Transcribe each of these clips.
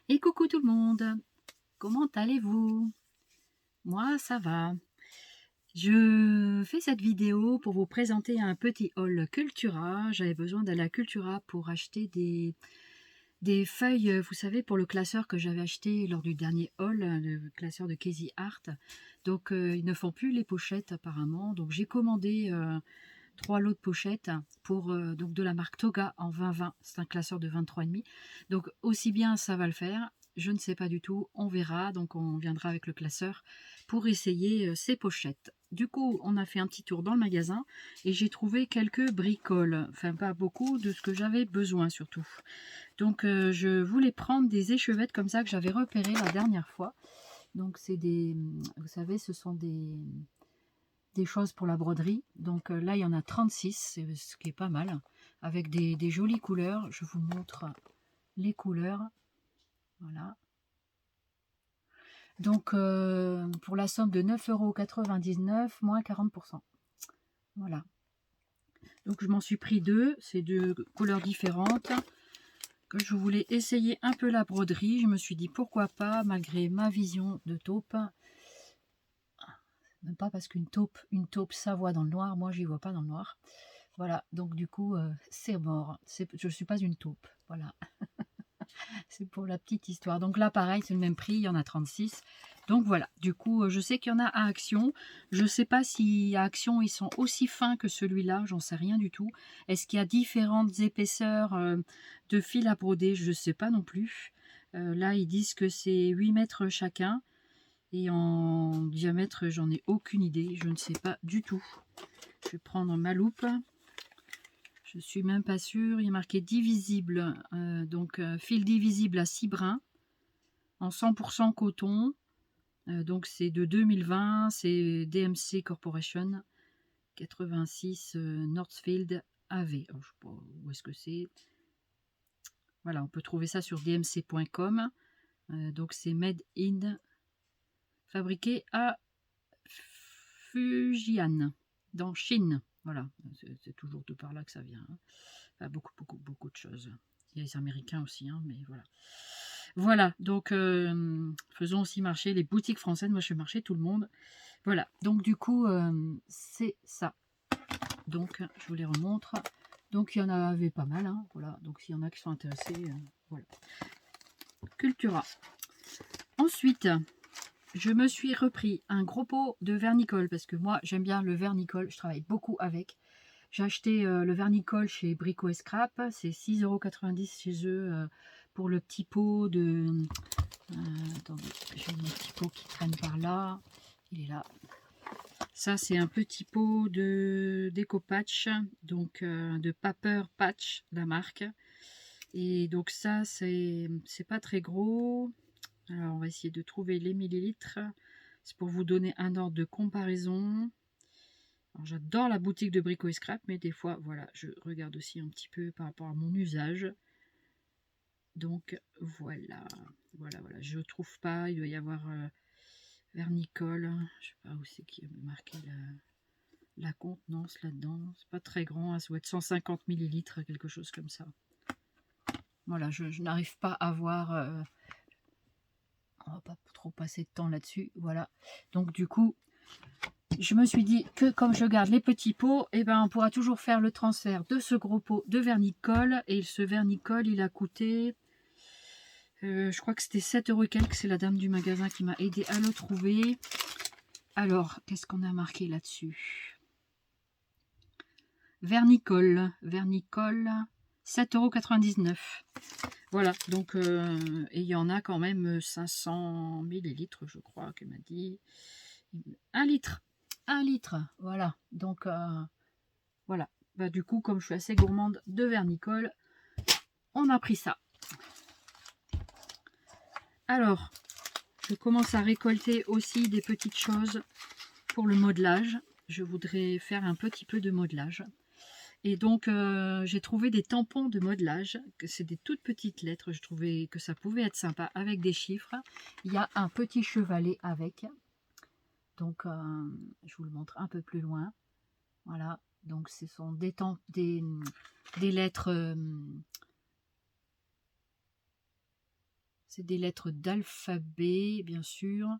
Et coucou tout le monde, comment allez-vous? Moi ça va. Je fais cette vidéo pour vous présenter un petit haul Cultura. J'avais besoin d'aller à Cultura pour acheter des feuilles, vous savez, pour le classeur que j'avais acheté lors du dernier haul, le classeur de Casey Art. Donc ils ne font plus les pochettes apparemment. Donc j'ai commandé 3 lots de pochettes pour donc de la marque Toga en 2020. C'est un classeur de 23,5. Donc aussi bien ça va le faire, je ne sais pas du tout, on verra. Donc on viendra avec le classeur pour essayer ces pochettes. Du coup, on a fait un petit tour dans le magasin et j'ai trouvé quelques bricoles, enfin pas beaucoup, de ce que j'avais besoin surtout. Donc je voulais prendre des échevettes comme ça que j'avais repérées la dernière fois. Donc c'est des, vous savez, ce sont des choses pour la broderie. Donc là, il y en a 36, ce qui est pas mal, avec des jolies couleurs. Je vous montre les couleurs. Voilà. Donc pour la somme de 9,99 € moins 40%. Voilà. Donc je m'en suis pris deux, c'est deux couleurs différentes. Que je voulais essayer un peu la broderie. Je me suis dit pourquoi pas, malgré ma vision de taupe. Même pas parce qu'une taupe ça voit dans le noir, moi j'y vois pas dans le noir. Voilà, donc du coup c'est mort, je suis pas une taupe, voilà. C'est pour la petite histoire. Donc là pareil, c'est le même prix, il y en a 36. Donc voilà, du coup je sais qu'il y en a à Action. Je sais pas si à Action ils sont aussi fins que celui-là, j'en sais rien du tout. Est-ce qu'il y a différentes épaisseurs de fil à broder? Je sais pas non plus. Là ils disent que c'est 8 mètres chacun. Et en diamètre, j'en ai aucune idée, je ne sais pas du tout. Je vais prendre ma loupe. Je suis même pas sûre. Il est marqué divisible, donc fil divisible à 6 brins, en 100% coton. Donc c'est de 2020, c'est DMC Corporation, 86 Northfield AV. Alors, je sais pas où est-ce que c'est. Voilà, on peut trouver ça sur dmc.com. Donc c'est made in, fabriqué à Fujian, dans Chine. Voilà, c'est toujours de par là que ça vient. Hein. Enfin, beaucoup de choses. Il y a les Américains aussi, hein, mais voilà. Voilà, donc faisons aussi marcher les boutiques françaises. Moi, je fais marcher tout le monde. Voilà, donc du coup, c'est ça. Donc, je vous les remontre. Donc, il y en avait pas mal. Hein, voilà, donc s'il y en a qui sont intéressés, voilà. Cultura. Ensuite, je me suis repris un gros pot de vernicole parce que moi j'aime bien le vernicole, je travaille beaucoup avec. J'ai acheté le vernicole chez Brico et Scrap, c'est 6,90 € chez eux pour le petit pot de... attendez, j'ai mon petit pot qui traîne par là, il est là. Ça c'est un petit pot de Déco Patch, donc de Paper Patch, la marque. Et donc ça c'est pas très gros. Alors, on va essayer de trouver les millilitres. C'est pour vous donner un ordre de comparaison. J'adore la boutique de Brico et Scrap, mais des fois, voilà, je regarde aussi un petit peu par rapport à mon usage. Donc, voilà. Voilà. Je ne trouve pas. Il doit y avoir vernicole. Je ne sais pas où c'est qui a marqué la contenance là-dedans. C'est pas très grand. Ça doit être 150 millilitres, quelque chose comme ça. Voilà, je n'arrive pas à voir... on va pas trop passer de temps là-dessus. Voilà. Donc, du coup... je me suis dit que comme je garde les petits pots, eh ben, on pourra toujours faire le transfert de ce gros pot de vernicole. Et ce vernicole, il a coûté, je crois que c'était 7 € et quelques. C'est la dame du magasin qui m'a aidé à le trouver. Alors, qu'est-ce qu'on a marqué là-dessus? Vernicole, 7,99 €. Voilà, donc, et il y en a quand même 500 millilitres, je crois, qu'elle m'a dit. 1 litre. 1 litre, voilà. Donc, voilà. Bah, du coup, comme je suis assez gourmande de vernicole, on a pris ça. Alors, je commence à récolter aussi des petites choses pour le modelage. Je voudrais faire un petit peu de modelage. Et donc, j'ai trouvé des tampons de modelage. C'est des toutes petites lettres. Je trouvais que ça pouvait être sympa avec des chiffres. Il y a un petit chevalet avec. Donc, je vous le montre un peu plus loin. Voilà. Donc, ce sont des lettres... C'est des lettres d'alphabet, bien sûr,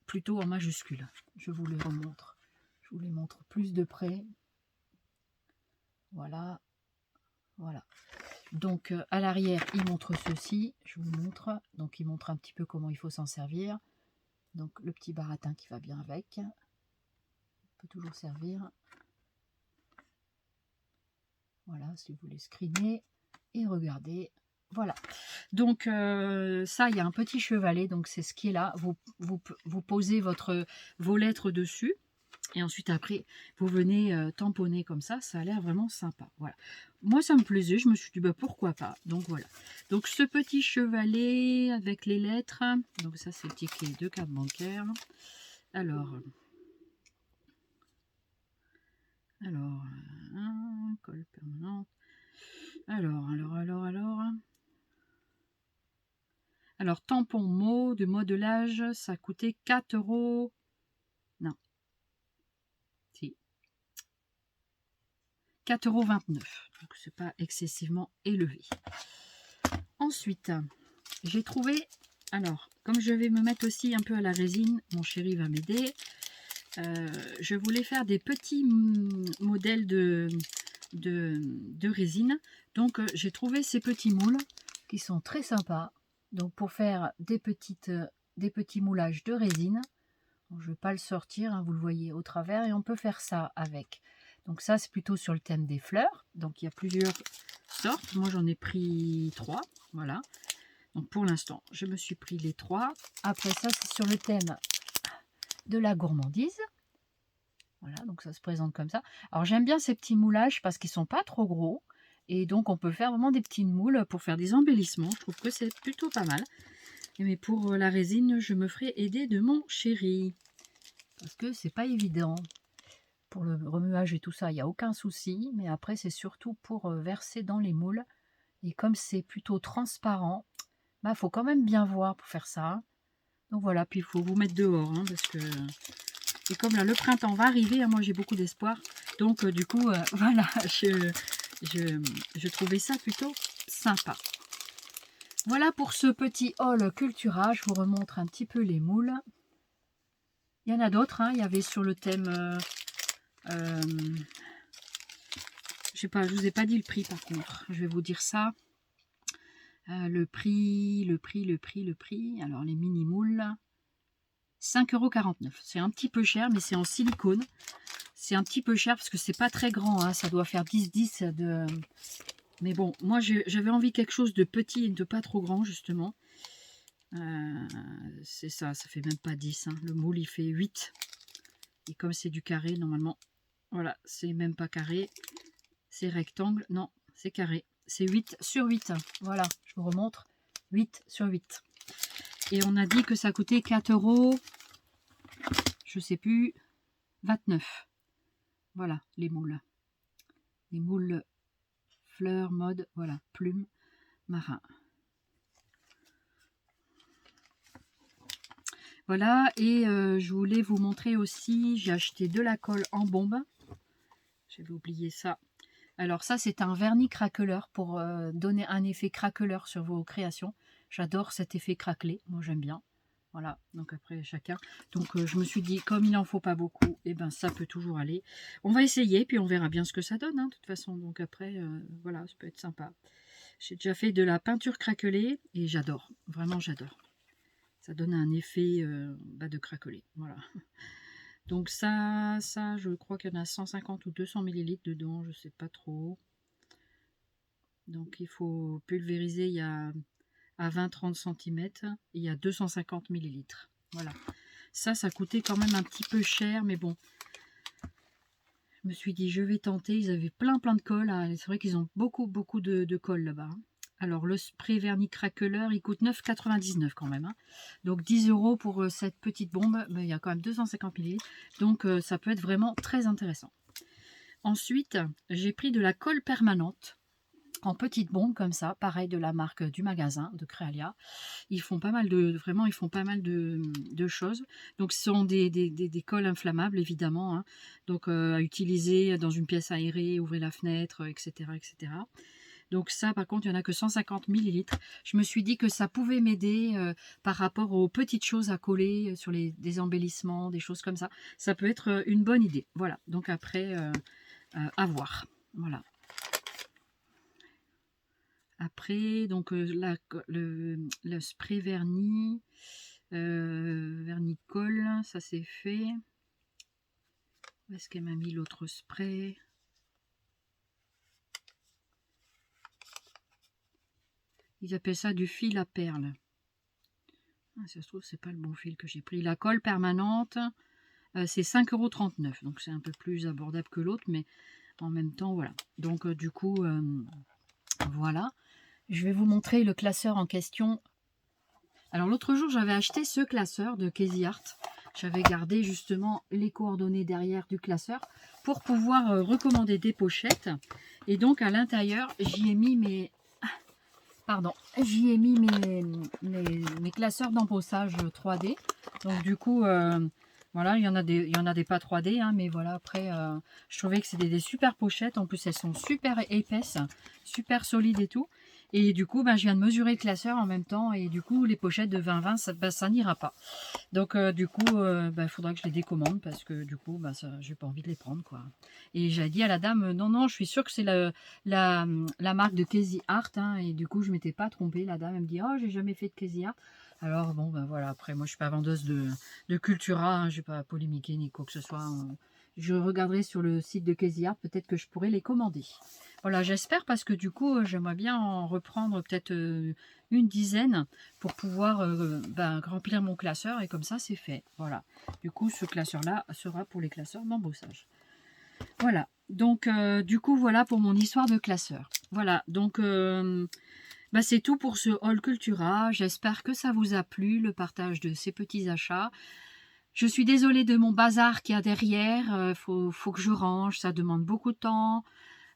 plutôt en majuscule. Je vous les remontre. Je vous les montre plus de près. Voilà. Voilà. Donc, à l'arrière, il montre ceci. Je vous montre. Donc, il montre un petit peu comment il faut s'en servir. Donc, le petit baratin qui va bien avec. On peut toujours servir. Voilà, si vous voulez screener et regarder. Voilà. Donc, ça, il y a un petit chevalet. Donc, c'est ce qui est là. Vous posez vos lettres dessus. Et ensuite, après, vous venez tamponner comme ça. Ça a l'air vraiment sympa. Voilà. Moi, ça me plaisait. Je me suis dit, bah, pourquoi pas. Donc, voilà. Donc, ce petit chevalet avec les lettres. Donc, ça, c'est le ticket de carte bancaire. Alors, colle permanente. Alors, tampon mot de modelage, ça coûtait 4 €. Non. Si. 4,29 €. Donc, c'est pas excessivement élevé. Ensuite, j'ai trouvé... Alors, comme je vais me mettre aussi un peu à la résine, mon chéri va m'aider. Je voulais faire des petits modèles de résine. Donc, j'ai trouvé ces petits moules qui sont très sympas. Donc, pour faire des petits moulages de résine. Donc, je ne vais pas le sortir, hein, vous le voyez au travers. Et on peut faire ça avec. Donc, ça, c'est plutôt sur le thème des fleurs. Donc, il y a plusieurs sortes. Moi, j'en ai pris 3. Voilà. Donc, pour l'instant, je me suis pris les 3. Après ça, c'est sur le thème de la gourmandise. Voilà, donc ça se présente comme ça. Alors j'aime bien ces petits moulages parce qu'ils sont pas trop gros. Et donc on peut faire vraiment des petits moules pour faire des embellissements. Je trouve que c'est plutôt pas mal. Mais pour la résine, je me ferai aider de mon chéri. Parce que c'est pas évident. Pour le remuage et tout ça, il n'y a aucun souci. Mais après, c'est surtout pour verser dans les moules. Et comme c'est plutôt transparent, bah, faut quand même bien voir pour faire ça. Donc voilà, puis il faut vous mettre dehors, hein, parce que... Et comme là, le printemps va arriver, hein, moi j'ai beaucoup d'espoir. Donc du coup, voilà, je trouvais ça plutôt sympa. Voilà pour ce petit haul Cultura. Je vous remontre un petit peu les moules. Il y en a d'autres, hein. Il y avait sur le thème... je sais pas, je vous ai pas dit le prix par contre. Je vais vous dire ça. Le prix. Alors les mini moules, 5,49 €. C'est un petit peu cher, mais c'est en silicone. C'est un petit peu cher parce que c'est pas très grand, hein. Ça doit faire 10-10 de... Mais bon, moi j'avais envie de quelque chose de petit et de pas trop grand justement. C'est ça, ça fait même pas 10, hein. Le moule il fait 8. Et comme c'est du carré, normalement, voilà, c'est même pas carré. C'est rectangle, non, c'est carré. C'est 8 sur 8. Voilà, je vous remontre. 8 sur 8. Et on a dit que ça coûtait 4 €. Je sais plus. 29. Voilà, les moules. Les moules fleurs, mode, voilà, plumes, marin. Voilà, et je voulais vous montrer aussi, j'ai acheté de la colle en bombe. J'avais oublié ça. Alors ça, c'est un vernis craqueleur pour donner un effet craqueleur sur vos créations. J'adore cet effet craquelé, moi j'aime bien. Voilà, donc après chacun. Donc je me suis dit, comme il n'en faut pas beaucoup, et ben ça peut toujours aller. On va essayer, puis on verra bien ce que ça donne, hein, de toute façon. Donc après, voilà, ça peut être sympa. J'ai déjà fait de la peinture craquelée et j'adore, vraiment j'adore. Ça donne un effet de craquelé, voilà. Donc ça, je crois qu'il y en a 150 ou 200 ml dedans, je sais pas trop. Donc il faut pulvériser, il y a à 20-30 cm, il y a 250 ml. Voilà. Ça coûtait quand même un petit peu cher, mais bon. Je me suis dit, je vais tenter. Ils avaient plein de colle. C'est vrai qu'ils ont beaucoup de colle là-bas. Alors, le spray vernis craqueleur, il coûte 9,99 € quand même, hein. Donc, 10 € pour cette petite bombe. Mais il y a quand même 250 ml. Donc, ça peut être vraiment très intéressant. Ensuite, j'ai pris de la colle permanente en petite bombe comme ça, pareil de la marque du magasin de Créalia. Ils font pas mal de choses. Donc ce sont des colles inflammables évidemment, hein. Donc à utiliser dans une pièce aérée, ouvrir la fenêtre, etc. Donc ça, par contre, il n'y en a que 150 millilitres. Je me suis dit que ça pouvait m'aider par rapport aux petites choses à coller sur des embellissements, des choses comme ça. Ça peut être une bonne idée. Voilà, donc après, à voir. Voilà. Après, donc le spray vernis, vernicole, ça c'est fait. Où est-ce qu'elle m'a mis l'autre spray? Ils appellent ça du fil à perles. Ah, ça se trouve, c'est pas le bon fil que j'ai pris. La colle permanente, c'est 5,39 €. Donc c'est un peu plus abordable que l'autre, mais en même temps, voilà. Donc du coup, voilà. Je vais vous montrer le classeur en question. Alors l'autre jour, j'avais acheté ce classeur de Casey Art. J'avais gardé justement les coordonnées derrière du classeur pour pouvoir recommander des pochettes. Et donc à l'intérieur, j'y ai mis mes... Pardon, j'y ai mis mes classeurs d'embossage 3D. Donc du coup, voilà, il y en a des pas 3D, hein, mais voilà, après, je trouvais que c'était des super pochettes. En plus, elles sont super épaisses, super solides et tout. Et du coup, ben, je viens de mesurer le classeur en même temps. Et du coup, les pochettes de 20-20, ça n'ira pas. Donc, du coup, il faudra que je les décommande parce que du coup, j'ai pas envie de les prendre, quoi. Et j'ai dit à la dame, non, non, je suis sûre que c'est la marque de Casey Art. Hein, et du coup, je m'étais pas trompée. La dame, elle me dit, oh, j'ai jamais fait de Casey Art. Alors, bon, ben voilà, après, moi, je suis pas vendeuse de Cultura. Hein, je vais pas polémiquer ni quoi que ce soit. Hein. Je regarderai sur le site de Casey Art. Peut-être que je pourrais les commander. Voilà, j'espère parce que du coup, j'aimerais bien en reprendre peut-être une dizaine pour pouvoir remplir mon classeur et comme ça, c'est fait. Voilà. Du coup, ce classeur-là sera pour les classeurs d'embossage. Voilà. Donc, du coup, voilà pour mon histoire de classeur. Voilà. Donc, c'est tout pour ce haul Cultura. J'espère que ça vous a plu, le partage de ces petits achats. Je suis désolée de mon bazar qu'il y a derrière. Faut que je range. Ça demande beaucoup de temps.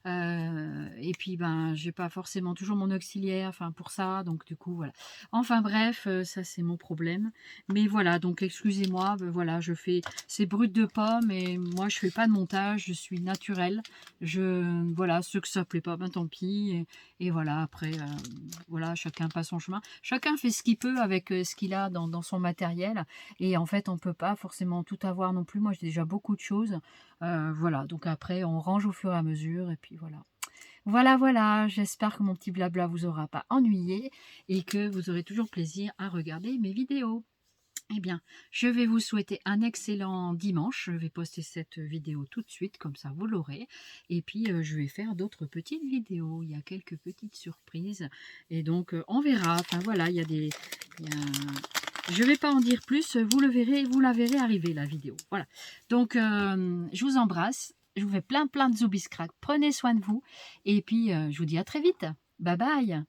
Et puis j'ai pas forcément toujours mon auxiliaire pour ça, donc du coup voilà, enfin bref, ça c'est mon problème, mais voilà, donc excusez-moi, voilà, je fais c'est brut de pomme et moi je fais pas de montage, je suis naturelle, voilà, ceux que ça plaît pas, tant pis, et voilà, après voilà, chacun passe son chemin, chacun fait ce qu'il peut avec ce qu'il a dans son matériel, et en fait on peut pas forcément tout avoir non plus. Moi j'ai déjà beaucoup de choses. Voilà, donc après on range au fur et à mesure et puis voilà. Voilà, j'espère que mon petit blabla vous aura pas ennuyé et que vous aurez toujours plaisir à regarder mes vidéos. Eh bien, je vais vous souhaiter un excellent dimanche. Je vais poster cette vidéo tout de suite, comme ça vous l'aurez. Et puis, je vais faire d'autres petites vidéos. Il y a quelques petites surprises. Et donc, on verra. Enfin, voilà, il y a des... Je ne vais pas en dire plus. Vous le verrez, vous la verrez arriver, la vidéo. Voilà. Donc, je vous embrasse. Je vous fais plein de zoubis crack. Prenez soin de vous. Et puis, je vous dis à très vite. Bye bye.